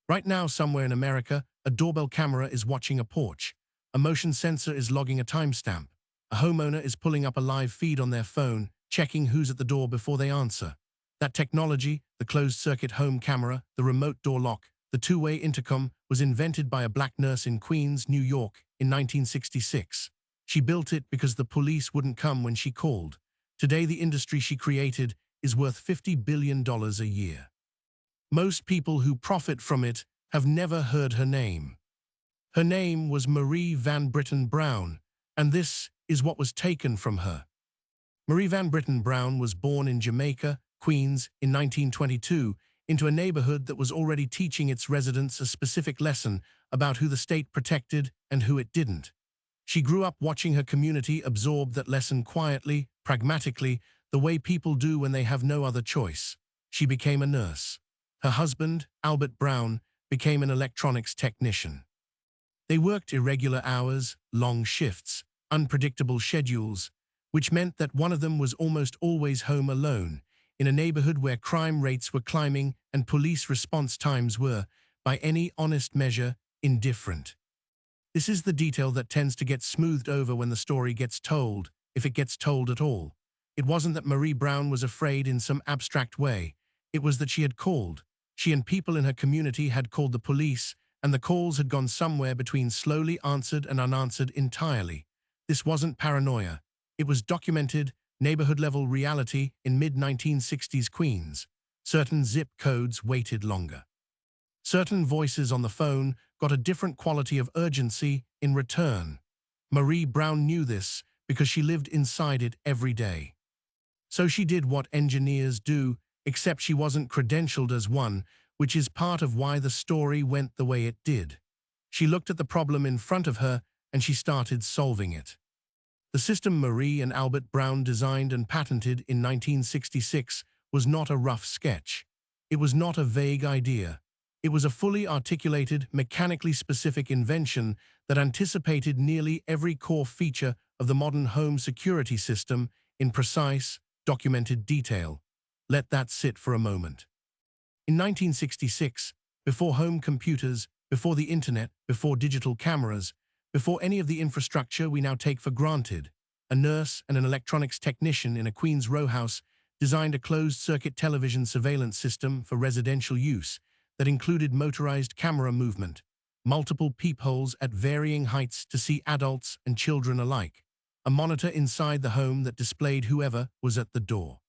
Right now, somewhere in America, a doorbell camera is watching a porch. A motion sensor is logging a timestamp. A homeowner is pulling up a live feed on their phone, checking who's at the door before they answer. That technology, the closed-circuit home camera, the remote door lock, the two-way intercom, was invented by a black nurse in Queens, New York, in 1966. She built it because the police wouldn't come when she called. Today, the industry she created is worth $50 billion a year. Most people who profit from it have never heard her name. Her name was Marie Van Britten Brown, and this is what was taken from her. Marie Van Britten Brown was born in Jamaica, Queens, in 1922, into a neighborhood that was already teaching its residents a specific lesson about who the state protected and who it didn't. She grew up watching her community absorb that lesson quietly, pragmatically, the way people do when they have no other choice. She became a nurse. Her husband, Albert Brown, became an electronics technician. They worked irregular hours, long shifts, unpredictable schedules, which meant that one of them was almost always home alone, in a neighborhood where crime rates were climbing and police response times were, by any honest measure, indifferent. This is the detail that tends to get smoothed over when the story gets told, if it gets told at all. It wasn't that Marie Brown was afraid in some abstract way. It was that she had called. She and people in her community had called the police, and the calls had gone somewhere between slowly answered and unanswered entirely. This wasn't paranoia. It was documented, neighborhood-level reality in mid-1960s Queens. Certain zip codes waited longer. Certain voices on the phone got a different quality of urgency in return. Marie Brown knew this because she lived inside it every day. So she did what engineers do, except she wasn't credentialed as one, which is part of why the story went the way it did. She looked at the problem in front of her and she started solving it. The system Marie and Albert Brown designed and patented in 1966 was not a rough sketch. It was not a vague idea. It was a fully articulated, mechanically specific invention that anticipated nearly every core feature of the modern home security system in precise, documented detail. Let that sit for a moment. In 1966, before home computers, before the internet, before digital cameras, before any of the infrastructure we now take for granted, a nurse and an electronics technician in a Queens row house designed a closed-circuit television surveillance system for residential use that included motorized camera movement, multiple peepholes at varying heights to see adults and children alike, a monitor inside the home that displayed whoever was at the door,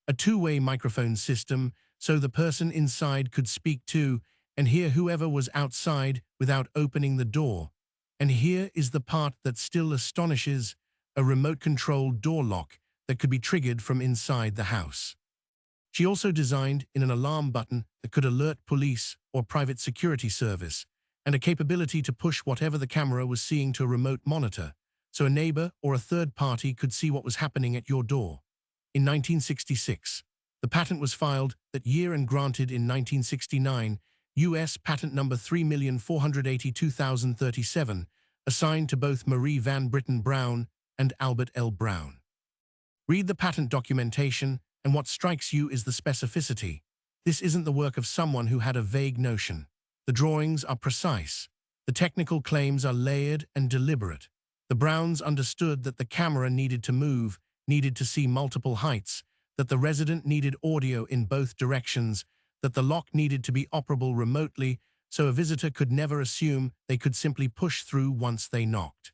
a two-way microphone system so the person inside could speak to and hear whoever was outside without opening the door. And here is the part that still astonishes: a remote-controlled door lock that could be triggered from inside the house. She also designed in an alarm button that could alert police or private security service, and a capability to push whatever the camera was seeing to a remote monitor, so a neighbor or a third party could see what was happening at your door. In 1966, the patent was filed that year and granted in 1969, U.S. Patent number 3,482,037, assigned to both Marie Van Britten Brown and Albert L. Brown. Read the patent documentation, and what strikes you is the specificity. This isn't the work of someone who had a vague notion. The drawings are precise. The technical claims are layered and deliberate. The Browns understood that the camera needed to move, needed to see multiple heights, that the resident needed audio in both directions, that the lock needed to be operable remotely, so a visitor could never assume they could simply push through once they knocked.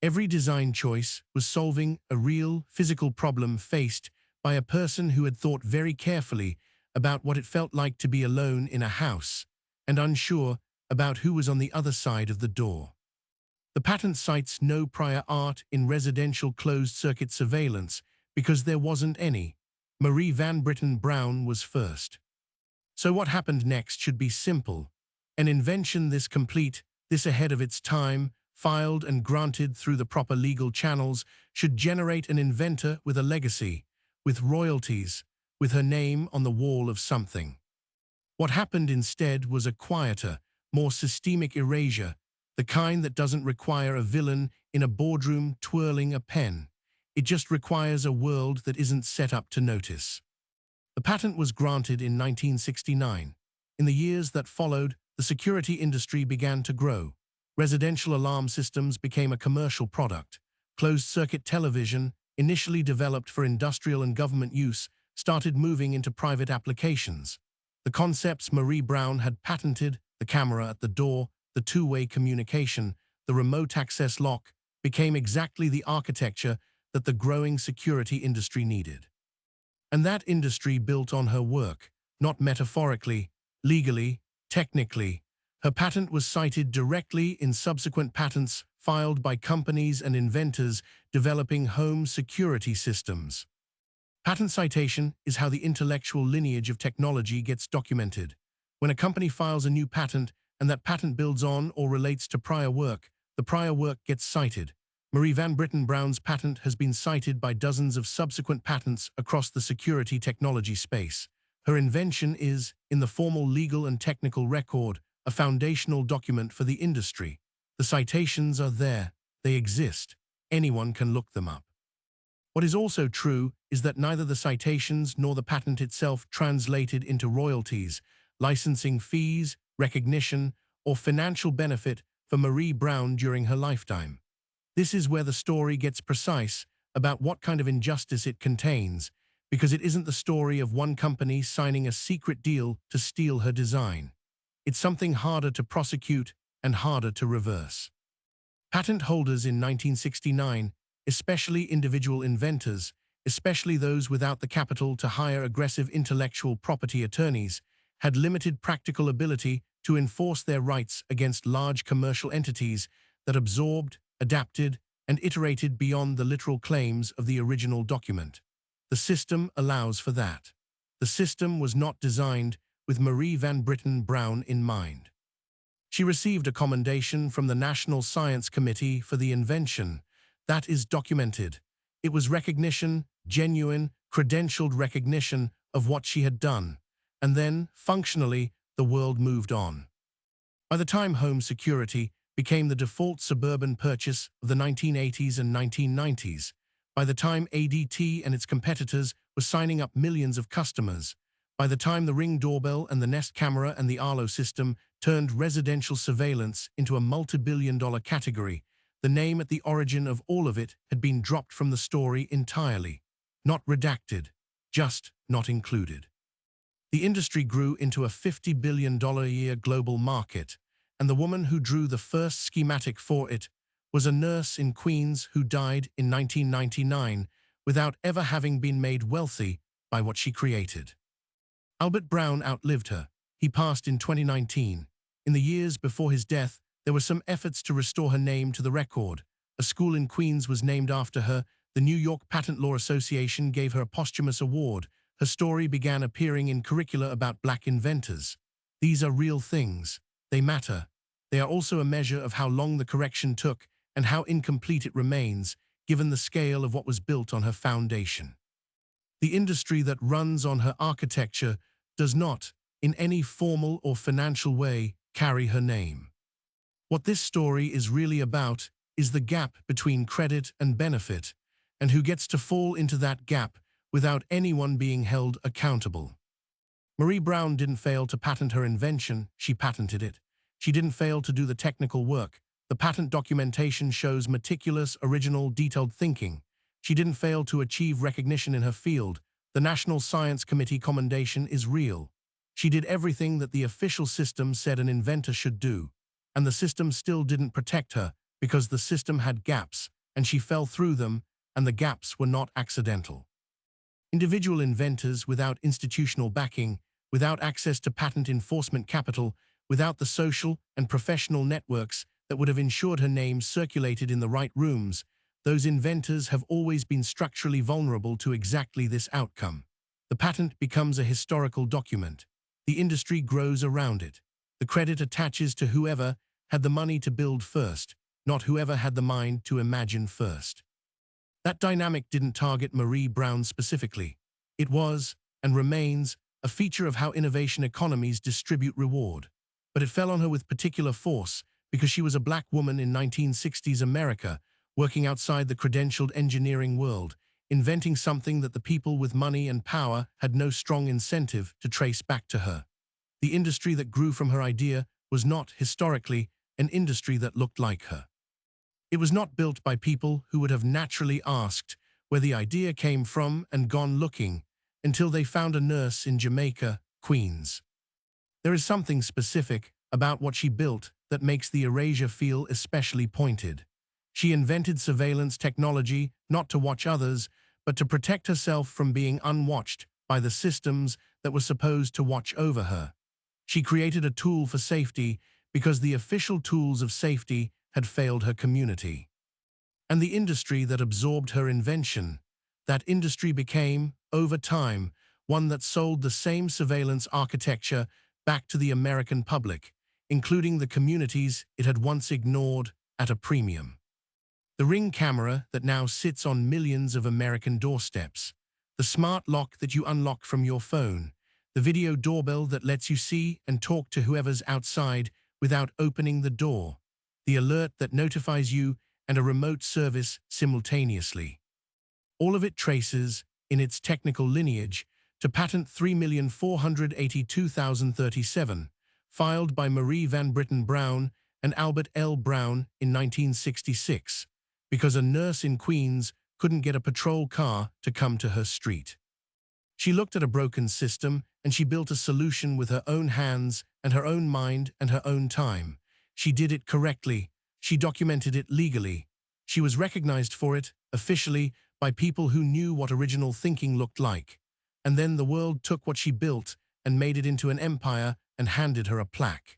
Every design choice was solving a real, physical problem faced by a person who had thought very carefully about what it felt like to be alone in a house and unsure about who was on the other side of the door. The patent cites no prior art in residential closed-circuit surveillance because there wasn't any. Marie Van Britten Brown was first. So what happened next should be simple. An invention this complete, this ahead of its time, filed and granted through the proper legal channels, should generate an inventor with a legacy, with royalties, with her name on the wall of something. What happened instead was a quieter, more systemic erasure, the kind that doesn't require a villain in a boardroom twirling a pen. It just requires a world that isn't set up to notice. The patent was granted in 1969. In the years that followed, the security industry began to grow. Residential alarm systems became a commercial product. Closed-circuit television, initially developed for industrial and government use, started moving into private applications. The concepts Marie Brown had patented, the camera at the door, the two-way communication, the remote access lock, became exactly the architecture that the growing security industry needed. And that industry built on her work, not metaphorically, legally, technically. Her patent was cited directly in subsequent patents filed by companies and inventors developing home security systems. Patent citation is how the intellectual lineage of technology gets documented. When a company files a new patent and that patent builds on or relates to prior work, the prior work gets cited. Marie Van Britten Brown's patent has been cited by dozens of subsequent patents across the security technology space. Her invention is, in the formal legal and technical record, a foundational document for the industry. The citations are there. They exist. Anyone can look them up. What is also true is that neither the citations nor the patent itself translated into royalties, licensing fees, recognition, or financial benefit for Marie Brown during her lifetime. This is where the story gets precise about what kind of injustice it contains, because it isn't the story of one company signing a secret deal to steal her design. It's something harder to prosecute and harder to reverse. Patent holders in 1969, especially individual inventors, especially those without the capital to hire aggressive intellectual property attorneys, had limited practical ability to enforce their rights against large commercial entities that absorbed, adapted, and iterated beyond the literal claims of the original document. The system allows for that. The system was not designed with Marie Van Britten Brown in mind. She received a commendation from the National Science Committee for the invention. That is documented. It was recognition, genuine, credentialed recognition of what she had done. And then, functionally, the world moved on. By the time home security became the default suburban purchase of the 1980s and 1990s, by the time ADT and its competitors were signing up millions of customers, by the time the Ring doorbell and the Nest camera and the Arlo system turned residential surveillance into a multi-billion-dollar category, the name at the origin of all of it had been dropped from the story entirely. Not redacted, just not included. The industry grew into a $50 billion a year global market, and the woman who drew the first schematic for it was a nurse in Queens who died in 1999 without ever having been made wealthy by what she created. Albert Brown outlived her. He passed in 2019. In the years before his death, there were some efforts to restore her name to the record. A school in Queens was named after her. The New York Patent Law Association gave her a posthumous award. Her story began appearing in curricula about black inventors. These are real things. They matter. They are also a measure of how long the correction took and how incomplete it remains, given the scale of what was built on her foundation. The industry that runs on her architecture does not, in any formal or financial way, carry her name. What this story is really about is the gap between credit and benefit, and who gets to fall into that gap without anyone being held accountable. Marie Brown didn't fail to patent her invention, she patented it. She didn't fail to do the technical work. The patent documentation shows meticulous, original, detailed thinking. She didn't fail to achieve recognition in her field. The National Science Committee commendation is real. She did everything that the official system said an inventor should do. And the system still didn't protect her because the system had gaps, and she fell through them, and the gaps were not accidental. Individual inventors without institutional backing, without access to patent enforcement capital, without the social and professional networks that would have ensured her name circulated in the right rooms, those inventors have always been structurally vulnerable to exactly this outcome. The patent becomes a historical document. The industry grows around it. The credit attaches to whoever had the money to build first, not whoever had the mind to imagine first. That dynamic didn't target Marie Brown specifically. It was, and remains, a feature of how innovation economies distribute reward. But it fell on her with particular force because she was a black woman in 1960s America, working outside the credentialed engineering world, inventing something that the people with money and power had no strong incentive to trace back to her. The industry that grew from her idea was not, historically, an industry that looked like her. It was not built by people who would have naturally asked where the idea came from and gone looking until they found a nurse in Jamaica, Queens. There is something specific about what she built that makes the erasure feel especially pointed. She invented surveillance technology not to watch others, but to protect herself from being unwatched by the systems that were supposed to watch over her. She created a tool for safety because the official tools of safety had failed her community. And the industry that absorbed her invention, that industry became, over time, one that sold the same surveillance architecture back to the American public, including the communities it had once ignored, at a premium. The Ring camera that now sits on millions of American doorsteps, the smart lock that you unlock from your phone, the video doorbell that lets you see and talk to whoever's outside without opening the door, the alert that notifies you and a remote service simultaneously. All of it traces, in its technical lineage, to patent 3,482,037, filed by Marie Van Britten Brown and Albert L. Brown in 1966, because a nurse in Queens couldn't get a patrol car to come to her street. She looked at a broken system and she built a solution with her own hands and her own mind and her own time. She did it correctly. She documented it legally. She was recognized for it, officially, by people who knew what original thinking looked like. And then the world took what she built and made it into an empire and handed her a plaque.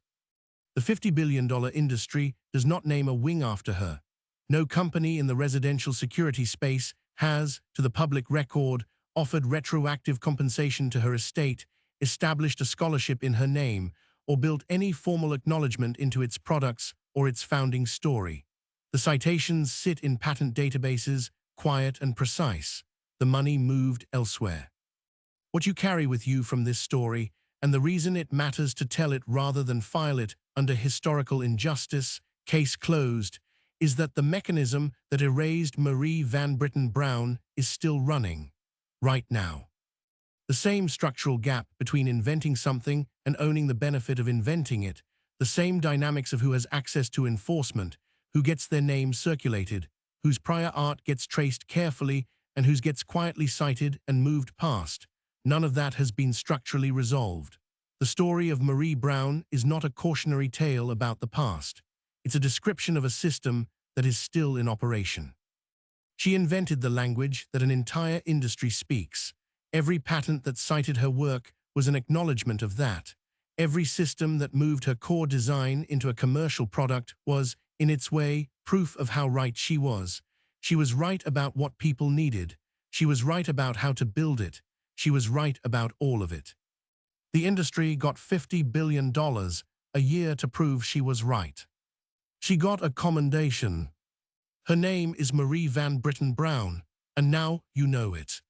The $50 billion industry does not name a wing after her. No company in the residential security space has, to the public record, offered retroactive compensation to her estate, established a scholarship in her name, or built any formal acknowledgement into its products or its founding story. The citations sit in patent databases, quiet and precise. The money moved elsewhere. What you carry with you from this story, and the reason it matters to tell it rather than file it under historical injustice, case closed, is that the mechanism that erased Marie Van Britten Brown is still running, right now. The same structural gap between inventing something and owning the benefit of inventing it, the same dynamics of who has access to enforcement, who gets their name circulated, whose prior art gets traced carefully, and whose gets quietly cited and moved past. None of that has been structurally resolved. The story of Marie Brown is not a cautionary tale about the past. It's a description of a system that is still in operation. She invented the language that an entire industry speaks. Every patent that cited her work was an acknowledgement of that. Every system that moved her core design into a commercial product was, in its way, proof of how right she was. She was right about what people needed. She was right about how to build it. She was right about all of it. The industry got $50 billion a year to prove she was right. She got a commendation. Her name is Marie Van Britten Brown, and now you know it.